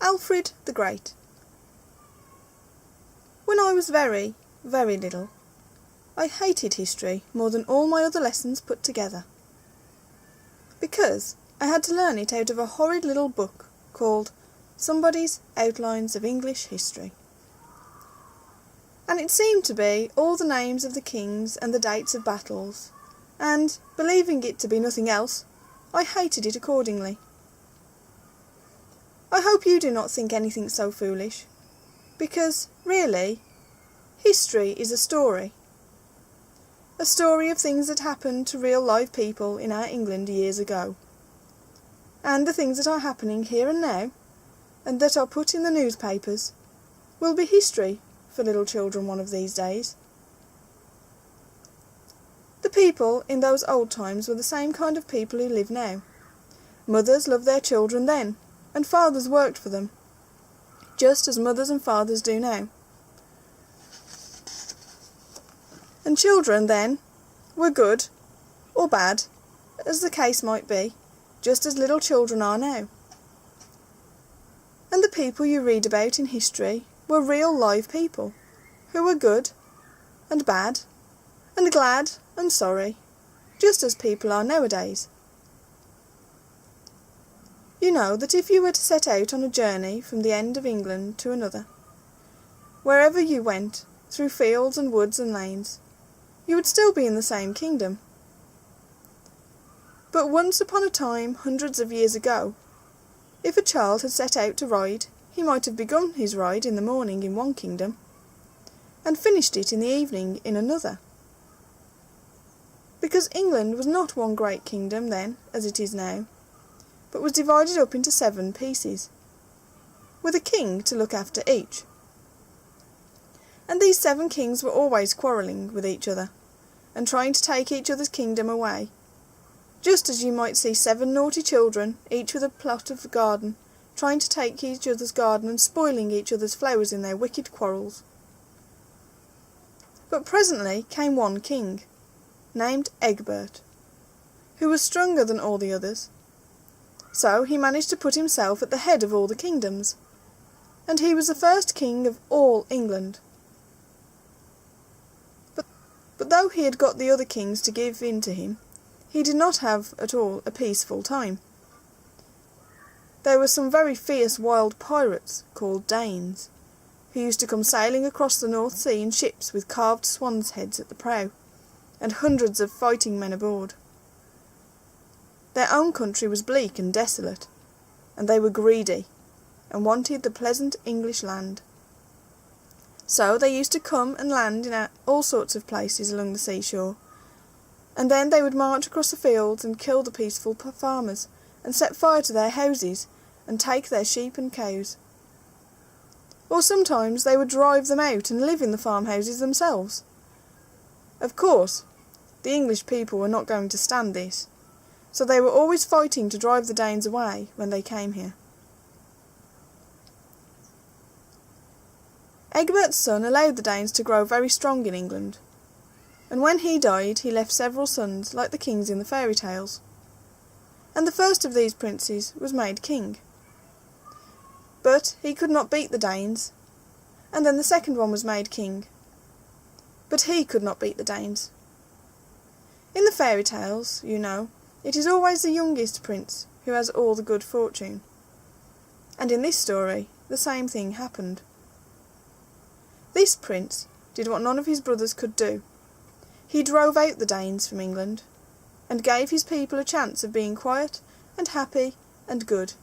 Alfred the Great. When I was very, very little, I hated history more than all my other lessons put together, because I had to learn it out of a horrid little book called Somebody's Outlines of English History. And it seemed to be all the names of the kings and the dates of battles, and, believing it to be nothing else, I hated it accordingly. I hope you do not think anything so foolish, because, really, history is a story of things that happened to real live people in our England years ago, and the things that are happening here and now, and that are put in the newspapers, will be history for little children one of these days. The people in those old times were the same kind of people who live now. Mothers loved their children then, and fathers worked for them, just as mothers and fathers do now. And children then were good, or bad, as the case might be, just as little children are now. And the people you read about in history were real live people, who were good, and bad, and glad and sorry, just as people are nowadays. You know that if you were to set out on a journey from the end of England to another, wherever you went, through fields and woods and lanes, you would still be in the same kingdom. But once upon a time, hundreds of years ago, if a child had set out to ride, he might have begun his ride in the morning in one kingdom, and finished it in the evening in another. Because England was not one great kingdom then, as it is now, but was divided up into 7 pieces, with a king to look after each. And these 7 kings were always quarrelling with each other, and trying to take each other's kingdom away, just as you might see 7 naughty children, each with a plot of garden, trying to take each other's garden and spoiling each other's flowers in their wicked quarrels. But presently came one king, named Egbert, who was stronger than all the others. So he managed to put himself at the head of all the kingdoms, and he was the first king of all England. But though he had got the other kings to give in to him, he did not have at all a peaceful time. There were some very fierce wild pirates, called Danes, who used to come sailing across the North Sea in ships with carved swans' heads at the prow, and hundreds of fighting men aboard. Their own country was bleak and desolate, and they were greedy, and wanted the pleasant English land. So they used to come and land in all sorts of places along the seashore, and then they would march across the fields and kill the peaceful farmers, and set fire to their houses, and take their sheep and cows. Or sometimes they would drive them out and live in the farmhouses themselves. Of course, the English people were not going to stand this, so they were always fighting to drive the Danes away when they came here. Egbert's son allowed the Danes to grow very strong in England, and when he died he left several sons like the kings in the fairy tales, and the first of these princes was made king. But he could not beat the Danes, and then the second one was made king, but he could not beat the Danes. In the fairy tales, you know, it is always the youngest prince who has all the good fortune, and in this story the same thing happened. This prince did what none of his brothers could do. He drove out the Danes from England, and gave his people a chance of being quiet and happy and good.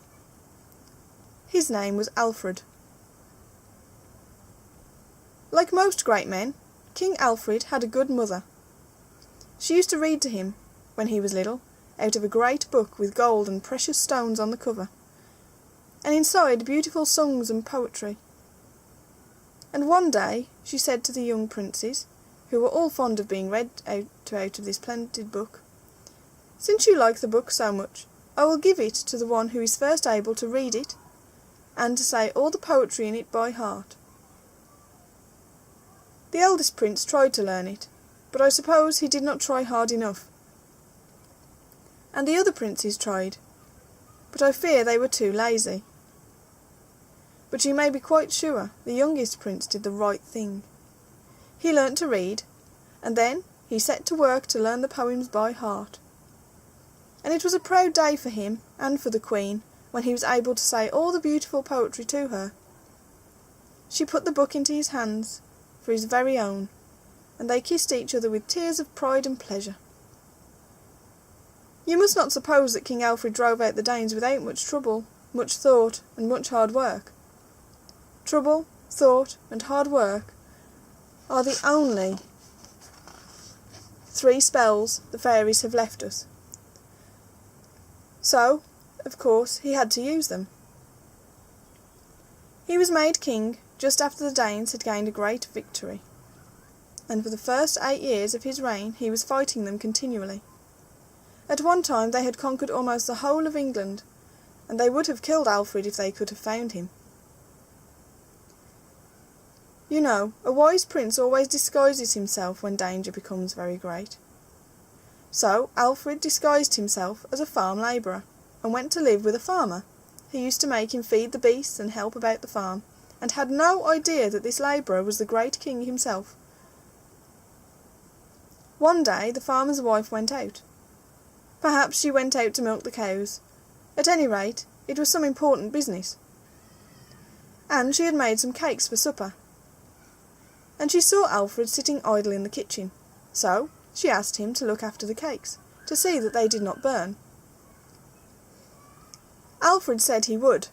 His name was Alfred. Like most great men, King Alfred had a good mother. She used to read to him, when he was little, out of a great book with gold and precious stones on the cover, and inside beautiful songs and poetry. And one day she said to the young princes, who were all fond of being read out of this splendid book, "Since you like the book so much, I will give it to the one who is first able to read it, and to say all the poetry in it by heart." The eldest prince tried to learn it, but I suppose he did not try hard enough. And the other princes tried, but I fear they were too lazy. but you may be quite sure the youngest prince did the right thing. He learnt to read, and then he set to work to learn the poems by heart. And it was a proud day for him and for the Queen when he was able to say all the beautiful poetry to her. She put the book into his hands for his very own, and they kissed each other with tears of pride and pleasure. You must not suppose that King Alfred drove out the Danes without much trouble, much thought, and much hard work. Trouble, thought, and hard work are the only 3 spells the fairies have left us. So, of course, he had to use them. He was made king just after the Danes had gained a great victory, and for the first 8 years of his reign he was fighting them continually. At one time they had conquered almost the whole of England, and they would have killed Alfred if they could have found him. You know, a wise prince always disguises himself when danger becomes very great. So Alfred disguised himself as a farm labourer, and went to live with a farmer, who used to make him feed the beasts and help about the farm, and had no idea that this labourer was the great king himself. One day the farmer's wife went out. Perhaps she went out to milk the cows. At any rate, it was some important business. And she had made some cakes for supper. And she saw Alfred sitting idle in the kitchen, so she asked him to look after the cakes, to see that they did not burn. Alfred said he would,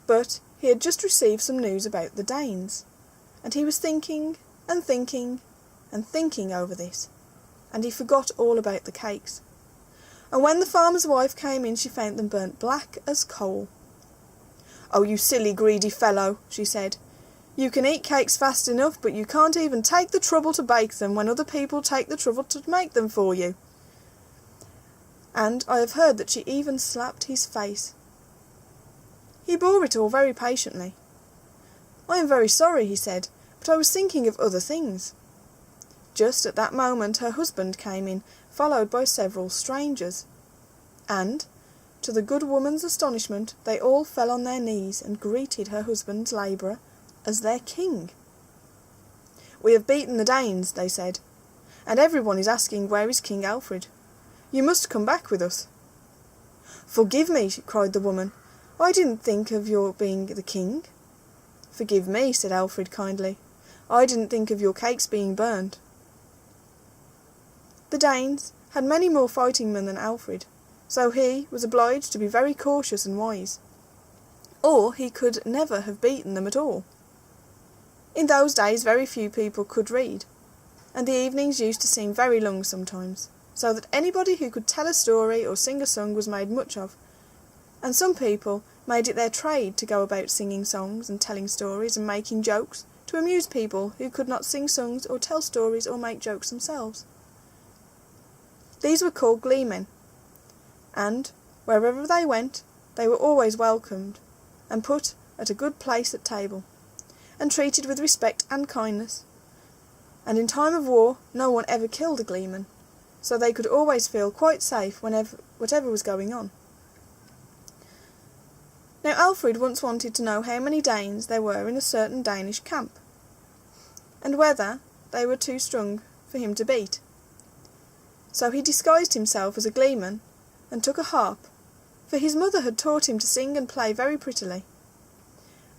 but he had just received some news about the Danes, and he was thinking and thinking and thinking over this, and he forgot all about the cakes. And when the farmer's wife came in, she found them burnt black as coal. "Oh, you silly, greedy fellow," she said. "You can eat cakes fast enough, but you can't even take the trouble to bake them when other people take the trouble to make them for you." And I have heard that she even slapped his face. He bore it all very patiently. "I am very sorry," he said, "but I was thinking of other things." Just at that moment her husband came in, followed by several strangers, and, to the good woman's astonishment, they all fell on their knees and greeted her husband's labourer as their king. "We have beaten the Danes," they said, "and everyone is asking where is King Alfred. You must come back with us." "Forgive me," cried the woman. "I didn't think of your being the king." "Forgive me," said Alfred kindly. "I didn't think of your cakes being burned." The Danes had many more fighting men than Alfred, so he was obliged to be very cautious and wise, or he could never have beaten them at all. In those days very few people could read, and the evenings used to seem very long sometimes, so that anybody who could tell a story or sing a song was made much of, and some people made it their trade to go about singing songs and telling stories and making jokes to amuse people who could not sing songs or tell stories or make jokes themselves. These were called gleemen, and wherever they went they were always welcomed and put at a good place at table, and treated with respect and kindness, and in time of war no one ever killed a gleeman, so they could always feel quite safe whatever was going on. Now Alfred once wanted to know how many Danes there were in a certain Danish camp, and whether they were too strong for him to beat. So he disguised himself as a gleeman and took a harp, for his mother had taught him to sing and play very prettily.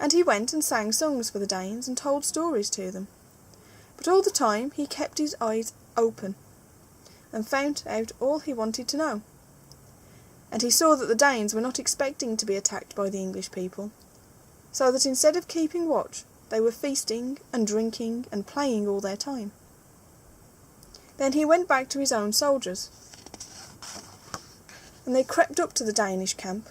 And he went and sang songs for the Danes and told stories to them. But all the time he kept his eyes open and found out all he wanted to know. And he saw that the Danes were not expecting to be attacked by the English people, so that instead of keeping watch, they were feasting and drinking and playing all their time. Then he went back to his own soldiers, and they crept up to the Danish camp,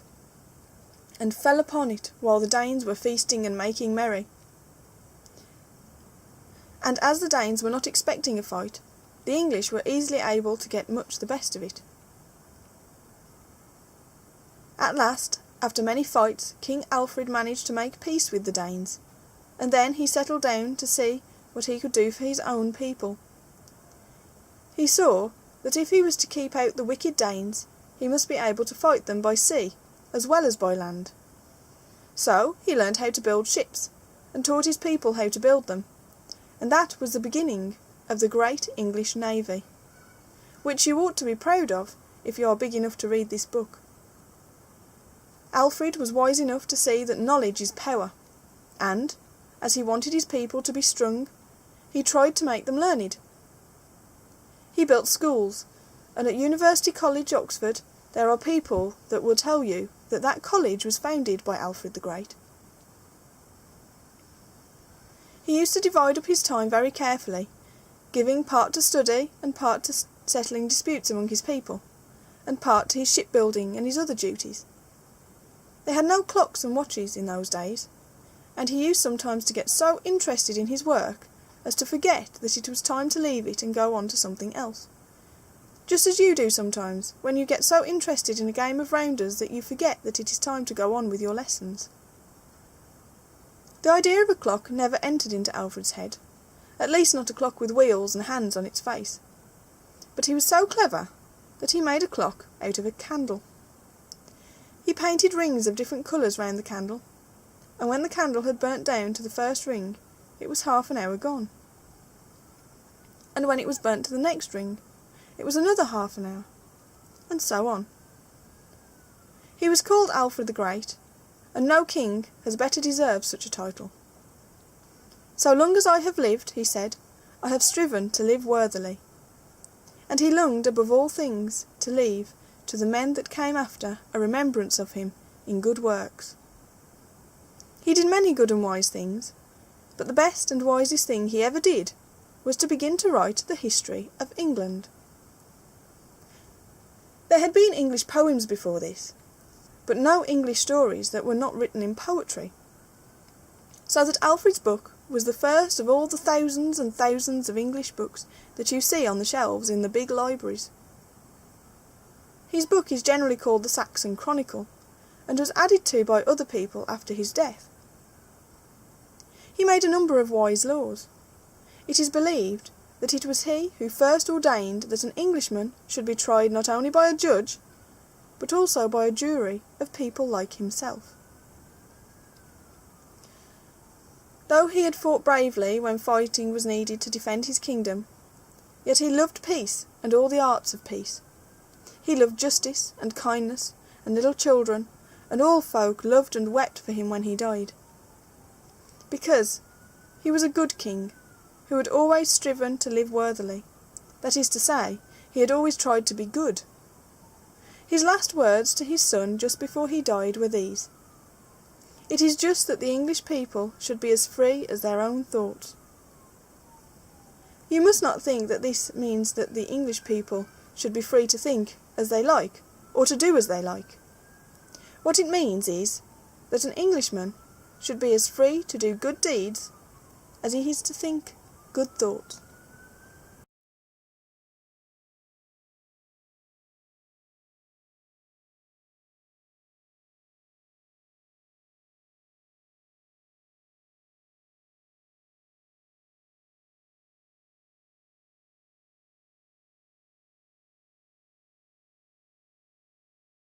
and fell upon it while the Danes were feasting and making merry. And as the Danes were not expecting a fight, the English were easily able to get much the best of it. At last, after many fights, King Alfred managed to make peace with the Danes, and then he settled down to see what he could do for his own people. He saw that if he was to keep out the wicked Danes, he must be able to fight them by sea as well as by land. So he learned how to build ships, and taught his people how to build them, and that was the beginning of the great English navy, which you ought to be proud of if you are big enough to read this book. Alfred was wise enough to see that knowledge is power, and, as he wanted his people to be strong, he tried to make them learned. He built schools, and at University College, Oxford, there are people that will tell you that that college was founded by Alfred the Great. He used to divide up his time very carefully, giving part to study and part to settling disputes among his people, and part to his shipbuilding and his other duties. They had no clocks and watches in those days, and he used sometimes to get so interested in his work as to forget that it was time to leave it and go on to something else. Just as you do sometimes, when you get so interested in a game of rounders that you forget that it is time to go on with your lessons. The idea of a clock never entered into Alfred's head, at least not a clock with wheels and hands on its face. But he was so clever that he made a clock out of a candle. He painted rings of different colours round the candle, and when the candle had burnt down to the first ring, it was half an hour gone. And when it was burnt to the next ring, it was another half an hour, and so on. He was called Alfred the Great, and no king has better deserved such a title. So long as I have lived, he said, I have striven to live worthily. And he longed above all things to leave to the men that came after a remembrance of him in good works. He did many good and wise things, but the best and wisest thing he ever did was to begin to write the history of England. There had been English poems before this, but no English stories that were not written in poetry, so that Alfred's book was the first of all the thousands and thousands of English books that you see on the shelves in the big libraries. His book is generally called the Saxon Chronicle, and was added to by other people after his death. He made a number of wise laws. It is believed that it was he who first ordained that an Englishman should be tried not only by a judge, but also by a jury of people like himself. Though he had fought bravely when fighting was needed to defend his kingdom, yet he loved peace and all the arts of peace. He loved justice and kindness and little children, and all folk loved and wept for him when he died. Because he was a good king, who had always striven to live worthily. That is to say, he had always tried to be good. His last words to his son just before he died were these: "It is just that the English people should be as free as their own thoughts." You must not think that this means that the English people should be free to think as they like, or to do as they like. What it means is that an Englishman should be as free to do good deeds as he is to think good thoughts.